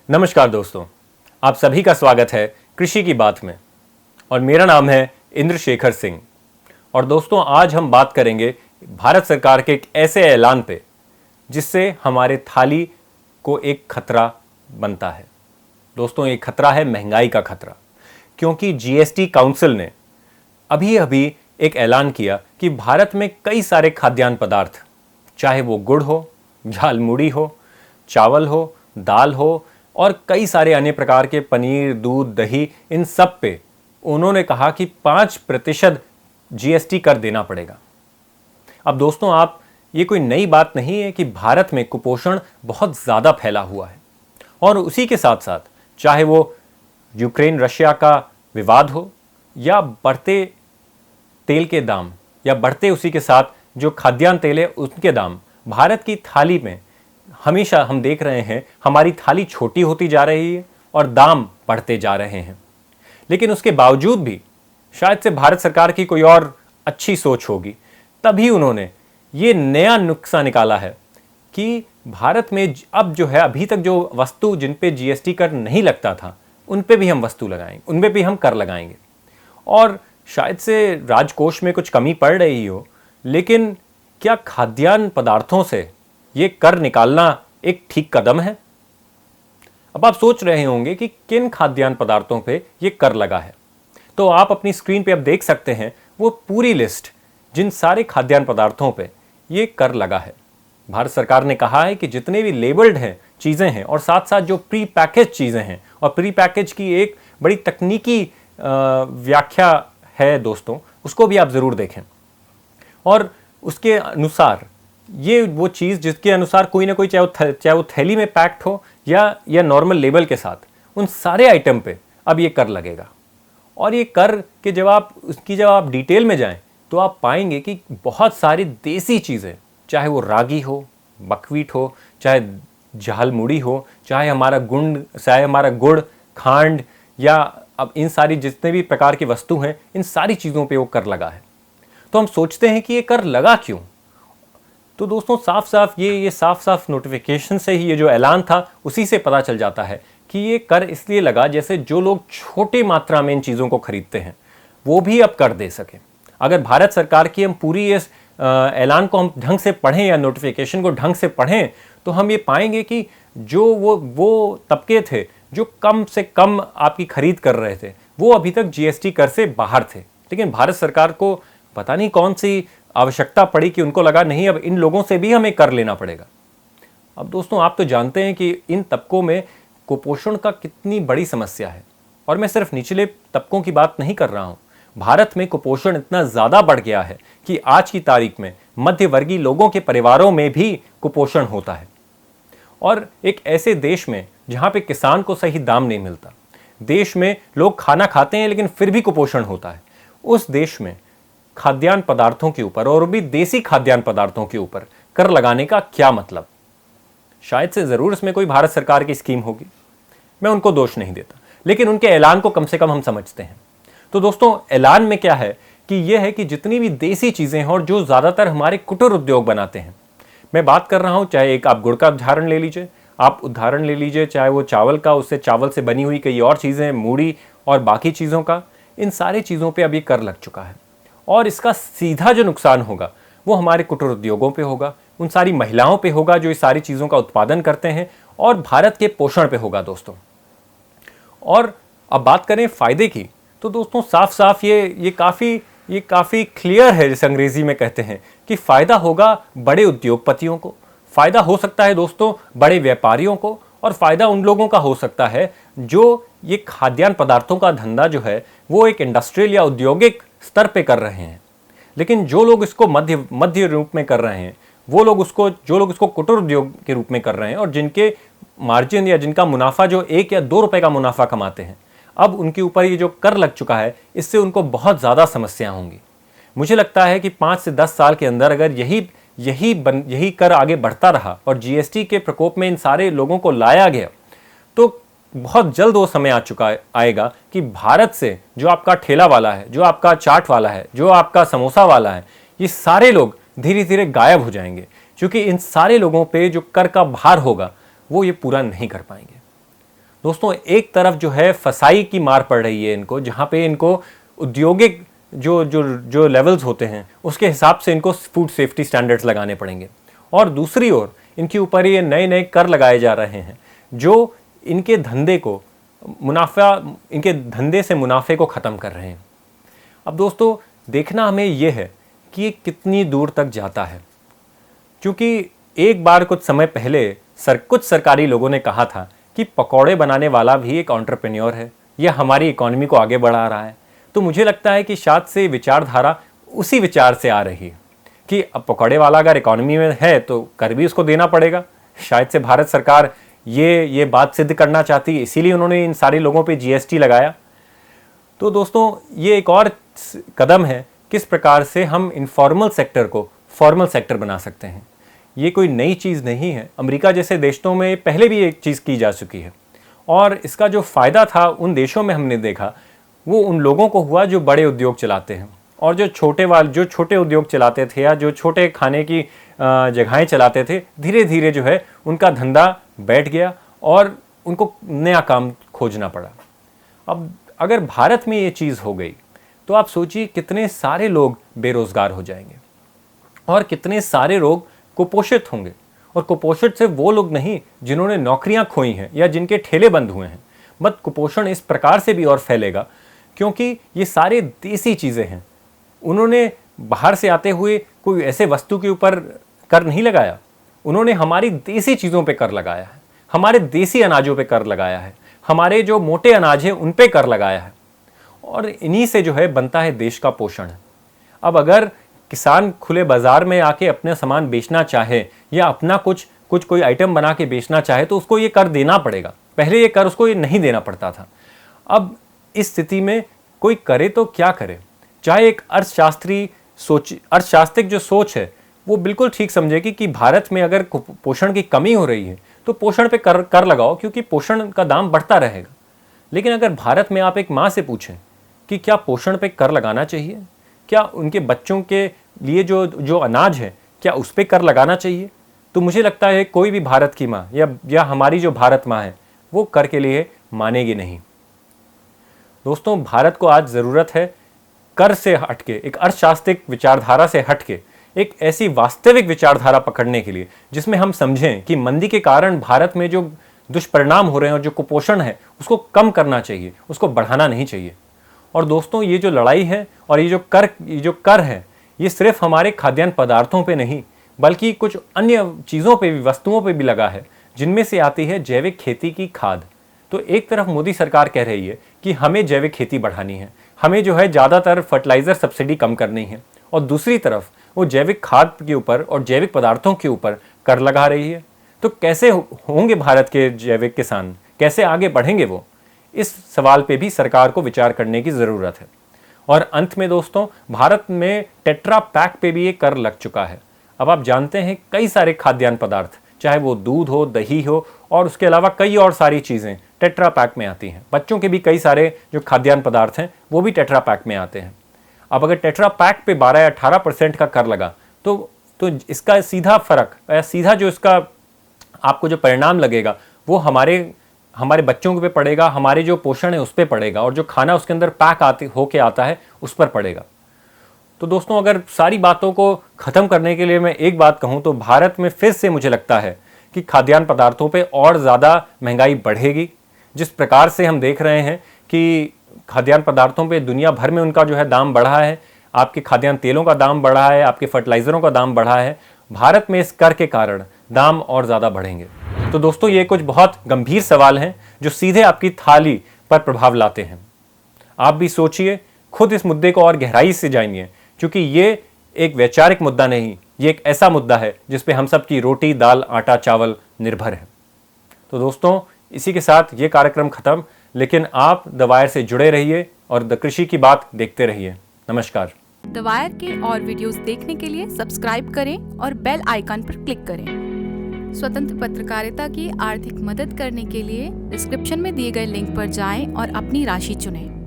नमस्कार दोस्तों, आप सभी का स्वागत है कृषि की बात में। और मेरा नाम है इंद्रशेखर सिंह। और दोस्तों, आज हम बात करेंगे भारत सरकार के एक ऐसे ऐलान पे जिससे हमारे थाली को एक खतरा बनता है। दोस्तों, ये खतरा है महंगाई का खतरा, क्योंकि जीएसटी काउंसिल ने अभी अभी एक ऐलान किया कि भारत में कई सारे खाद्यान्न पदार्थ, चाहे वो गुड़ हो, झालमुड़ी हो, चावल हो, दाल हो और कई सारे अन्य प्रकार के पनीर, दूध, दही, इन सब पे उन्होंने कहा कि 5% जीएसटी कर देना पड़ेगा। अब दोस्तों, आप ये कोई नई बात नहीं है कि भारत में कुपोषण बहुत ज़्यादा फैला हुआ है। और उसी के साथ साथ चाहे वो यूक्रेन रशिया का विवाद हो या बढ़ते तेल के दाम या बढ़ते उसी के साथ जो खाद्यान्न तेल है उसके दाम, भारत की थाली में हमेशा हम देख रहे हैं हमारी थाली छोटी होती जा रही है और दाम बढ़ते जा रहे हैं। लेकिन उसके बावजूद भी शायद से भारत सरकार की कोई और अच्छी सोच होगी, तभी उन्होंने ये नया नुस्खा निकाला है कि भारत में अब जो है, अभी तक जो वस्तु जिन पे जीएसटी कर नहीं लगता था उन पे भी हम वस्तु लगाएंगे, उन पे भी हम कर लगाएंगे। और शायद से राजकोष में कुछ कमी पड़ रही हो, लेकिन क्या खाद्यान्न पदार्थों से ये कर निकालना एक ठीक कदम है? अब आप सोच रहे होंगे कि किन खाद्यान्न पदार्थों पे ये कर लगा है। तो आप अपनी स्क्रीन पे अब देख सकते हैं वो पूरी लिस्ट, जिन सारे खाद्यान्न पदार्थों पे ये कर लगा है। भारत सरकार ने कहा है कि जितने भी लेबल्ड हैं चीज़ें हैं और साथ साथ जो प्री पैकेज चीज़ें हैं, और प्री पैकेज की एक बड़ी तकनीकी व्याख्या है दोस्तों, उसको भी आप ज़रूर देखें। और उसके अनुसार ये वो चीज़ जिसके अनुसार कोई ना कोई, चाहे वो थैली में पैक्ड हो या नॉर्मल लेबल के साथ, उन सारे आइटम पे अब ये कर लगेगा। और ये कर के जब आप डिटेल में जाएं तो आप पाएंगे कि बहुत सारी देसी चीज़ें, चाहे वो रागी हो, बकव्हीट हो, चाहे झालमुड़ी हो, चाहे हमारा गुड़, खांड, या अब इन सारी जितने भी प्रकार की वस्तु हैं, इन सारी चीज़ों पे वो कर लगा है। तो हम सोचते हैं कि ये कर लगा क्यों? तो दोस्तों, साफ साफ नोटिफिकेशन से ही ये जो ऐलान था उसी से पता चल जाता है कि ये कर इसलिए लगा जैसे जो लोग छोटी मात्रा में इन चीज़ों को खरीदते हैं वो भी अब कर दे सकें। अगर भारत सरकार की हम पूरी इस ऐलान को हम ढंग से पढ़ें या नोटिफिकेशन को ढंग से पढ़ें तो हम ये पाएंगे कि जो वो तबके थे जो कम से कम आपकी खरीद कर रहे थे, वो अभी तक जीएसटी कर से बाहर थे। लेकिन भारत सरकार को पता नहीं कौन सी आवश्यकता पड़ी कि उनको लगा नहीं, अब इन लोगों से भी हमें कर लेना पड़ेगा। अब दोस्तों, आप तो जानते हैं कि इन तबकों में कुपोषण का कितनी बड़ी समस्या है। और मैं सिर्फ निचले तबकों की बात नहीं कर रहा हूं। भारत में कुपोषण इतना ज़्यादा बढ़ गया है कि आज की तारीख में मध्यवर्गीय लोगों के परिवारों में भी कुपोषण होता है। और एक ऐसे देश में जहाँ पे किसान को सही दाम नहीं मिलता, देश में लोग खाना खाते हैं लेकिन फिर भी कुपोषण होता है, उस देश में खाद्यान्न पदार्थों के ऊपर, और भी देसी खाद्यान्न पदार्थों के ऊपर कर लगाने का क्या मतलब? शायद से ज़रूर इसमें कोई भारत सरकार की स्कीम होगी, मैं उनको दोष नहीं देता, लेकिन उनके ऐलान को कम से कम हम समझते हैं। तो दोस्तों, ऐलान में क्या है कि यह है कि जितनी भी देसी चीज़ें हैं और जो ज़्यादातर हमारे कुटीर उद्योग बनाते हैं, मैं बात कर रहा हूँ, चाहे एक आप गुड़ का उदाहरण ले लीजिए, चाहे वो चावल का, उससे चावल से बनी हुई कई और चीज़ें, मूढ़ी और बाकी चीज़ों का, इन सारी चीज़ों पर अब ये कर लग चुका है। और इसका सीधा जो नुकसान होगा वो हमारे कुटीर उद्योगों पे होगा, उन सारी महिलाओं पे होगा जो इस सारी चीज़ों का उत्पादन करते हैं, और भारत के पोषण पे होगा दोस्तों। और अब बात करें फ़ायदे की, तो दोस्तों साफ साफ ये काफ़ी क्लियर है, जैसे अंग्रेज़ी में कहते हैं कि फ़ायदा होगा बड़े उद्योगपतियों को, फ़ायदा हो सकता है दोस्तों बड़े व्यापारियों को, और फ़ायदा उन लोगों का हो सकता है जो ये खाद्यान्न पदार्थों का धंधा जो है वो एक इंडस्ट्रियल या औद्योगिक स्तर पे कर रहे हैं। लेकिन जो लोग इसको मध्य रूप में कर रहे हैं, जो लोग इसको कुटीर उद्योग के रूप में कर रहे हैं, और जिनके मार्जिन या जिनका मुनाफा जो 1 या 2 रुपए का मुनाफा कमाते हैं, अब उनके ऊपर ये जो कर लग चुका है, इससे उनको बहुत ज़्यादा समस्याएं होंगी। मुझे लगता है कि 5 से 10 साल के अंदर अगर यही कर आगे बढ़ता रहा और जीएसटी के प्रकोप में इन सारे लोगों को लाया गया, तो बहुत जल्द वो समय आएगा कि भारत से जो आपका ठेला वाला है, जो आपका चाट वाला है, जो आपका समोसा वाला है, ये सारे लोग धीरे धीरे गायब हो जाएंगे, क्योंकि इन सारे लोगों पे जो कर का भार होगा वो ये पूरा नहीं कर पाएंगे। दोस्तों एक तरफ जो है फसाई की मार पड़ रही है इनको, जहाँ पे इनको औद्योगिक जो लेवल्स होते हैं उसके हिसाब से इनको फूड सेफ्टी स्टैंडर्ड्स लगाने पड़ेंगे, और दूसरी ओर इनके ऊपर ये नए नए कर लगाए जा रहे हैं जो इनके धंधे से मुनाफे को ख़त्म कर रहे हैं। अब दोस्तों देखना हमें यह है कि ये कितनी दूर तक जाता है, क्योंकि एक बार कुछ समय पहले कुछ सरकारी लोगों ने कहा था कि पकौड़े बनाने वाला भी एक एंटरप्रेन्योर है, यह हमारी इकोनॉमी को आगे बढ़ा रहा है। तो मुझे लगता है कि शायद से विचारधारा उसी विचार से आ रही है कि अब पकौड़े वाला अगर इकोनॉमी में है तो कर भी उसको देना पड़ेगा। शायद से भारत सरकार ये बात सिद्ध करना चाहती है, इसीलिए उन्होंने इन सारे लोगों पे जीएसटी लगाया। तो दोस्तों ये एक और कदम है किस प्रकार से हम इनफॉर्मल सेक्टर को फॉर्मल सेक्टर बना सकते हैं। ये कोई नई चीज़ नहीं है, अमेरिका जैसे देशों में पहले भी एक चीज़ की जा चुकी है, और इसका जो फ़ायदा था उन देशों में हमने देखा वो उन लोगों को हुआ जो बड़े उद्योग चलाते हैं, और जो छोटे उद्योग चलाते थे या जो छोटे खाने की जगहें चलाते थे, धीरे धीरे जो है उनका धंधा बैठ गया और उनको नया काम खोजना पड़ा। अब अगर भारत में ये चीज़ हो गई तो आप सोचिए कितने सारे लोग बेरोजगार हो जाएंगे और कितने सारे लोग कुपोषित होंगे, और कुपोषित से वो लोग नहीं जिन्होंने नौकरियां खोई हैं या जिनके ठेले बंद हुए हैं। बट कुपोषण इस प्रकार से भी और फैलेगा क्योंकि ये सारे देसी चीज़ें हैं, उन्होंने बाहर से आते हुए कोई ऐसे वस्तु के ऊपर कर नहीं लगाया, उन्होंने हमारी देसी चीज़ों पे कर लगाया है, हमारे देसी अनाजों पे कर लगाया है, हमारे जो मोटे अनाज हैं उन पे कर लगाया है, और इन्हीं से जो है बनता है देश का पोषण। अब अगर किसान खुले बाजार में आके अपने सामान बेचना चाहे या अपना कुछ कोई आइटम बना के बेचना चाहे तो उसको ये कर देना पड़ेगा। पहले ये कर उसको ये नहीं देना पड़ता था। अब इस स्थिति में कोई करे तो क्या करे, चाहे एक अर्थशास्त्रिक जो सोच है वो बिल्कुल ठीक समझेगी कि भारत में अगर पोषण की कमी हो रही है तो पोषण पे कर लगाओ, क्योंकि पोषण का दाम बढ़ता रहेगा। लेकिन अगर भारत में आप एक माँ से पूछें कि क्या पोषण पे कर लगाना चाहिए, क्या उनके बच्चों के लिए जो अनाज है क्या उस पर कर लगाना चाहिए, तो मुझे लगता है कोई भी भारत की माँ या हमारी जो भारत माँ है वो कर के लिए मानेगी नहीं। दोस्तों भारत को आज ज़रूरत है कर से हटके, एक अर्थशास्त्रिक विचारधारा से हटके एक ऐसी वास्तविक विचारधारा पकड़ने के लिए जिसमें हम समझें कि मंदी के कारण भारत में जो दुष्परिणाम हो रहे हैं और जो कुपोषण है उसको कम करना चाहिए, उसको बढ़ाना नहीं चाहिए। और दोस्तों ये जो लड़ाई है और ये जो कर है ये सिर्फ हमारे खाद्यान्न पदार्थों पे नहीं बल्कि कुछ अन्य चीज़ों पे भी, वस्तुओं पे भी लगा है, जिनमें से आती है जैविक खेती की खाद। तो एक तरफ मोदी सरकार कह रही है कि हमें जैविक खेती बढ़ानी है, हमें जो है ज़्यादातर फर्टिलाइज़र सब्सिडी कम करनी है, और दूसरी तरफ वो जैविक खाद के ऊपर और जैविक पदार्थों के ऊपर कर लगा रही है। तो कैसे होंगे भारत के जैविक किसान, कैसे आगे बढ़ेंगे वो? इस सवाल पे भी सरकार को विचार करने की ज़रूरत है। और अंत में दोस्तों भारत में टेट्रा पैक पे भी ये कर लग चुका है। अब आप जानते हैं कई सारे खाद्यान्न पदार्थ, चाहे वो दूध हो, दही हो, और उसके अलावा कई और सारी चीज़ें टेट्रा पैक में आती हैं। बच्चों के भी कई सारे जो खाद्यान्न पदार्थ हैं वो भी टेट्रा पैक में आते हैं। अब अगर टेट्रा पैक पे 12 या 18% का कर लगा तो इसका सीधा फर्क या सीधा जो इसका आपको जो परिणाम लगेगा वो हमारे बच्चों पे पड़ेगा, हमारे जो पोषण है उस पर पड़ेगा, और जो खाना उसके अंदर पैक होके आता है उस पर पड़ेगा। तो दोस्तों अगर सारी बातों को ख़त्म करने के लिए मैं एक बात कहूँ तो भारत में फिर से मुझे लगता है कि खाद्यान्न पदार्थों पे और ज़्यादा महंगाई बढ़ेगी। जिस प्रकार से हम देख रहे हैं कि खाद्यान्न पदार्थों पे दुनिया भर में उनका जो है दाम बढ़ा है, आपके खाद्यान्न तेलों का दाम बढ़ा है, आपके फर्टिलाइज़रों का दाम बढ़ा है, भारत में इस कर के कारण दाम और ज़्यादा बढ़ेंगे। तो दोस्तों ये कुछ बहुत गंभीर सवाल हैं जो सीधे आपकी थाली पर प्रभाव लाते हैं। आप भी सोचिए, खुद इस मुद्दे को और गहराई से जानिए, क्योंकि ये एक वैचारिक मुद्दा नहीं, ये एक ऐसा मुद्दा है जिस पे हम सब की रोटी, दाल, आटा, चावल निर्भर है। तो दोस्तों इसी के साथ ये कार्यक्रम खत्म, लेकिन आप द वायर से जुड़े रहिए और द कृषि की बात देखते रहिए। नमस्कार। द वायर के और वीडियोस देखने के लिए सब्सक्राइब करें और बेल आइकन पर क्लिक करें। स्वतंत्र पत्रकारिता की आर्थिक मदद करने के लिए डिस्क्रिप्शन में दिए गए लिंक पर जाएं और अपनी राशि चुनें।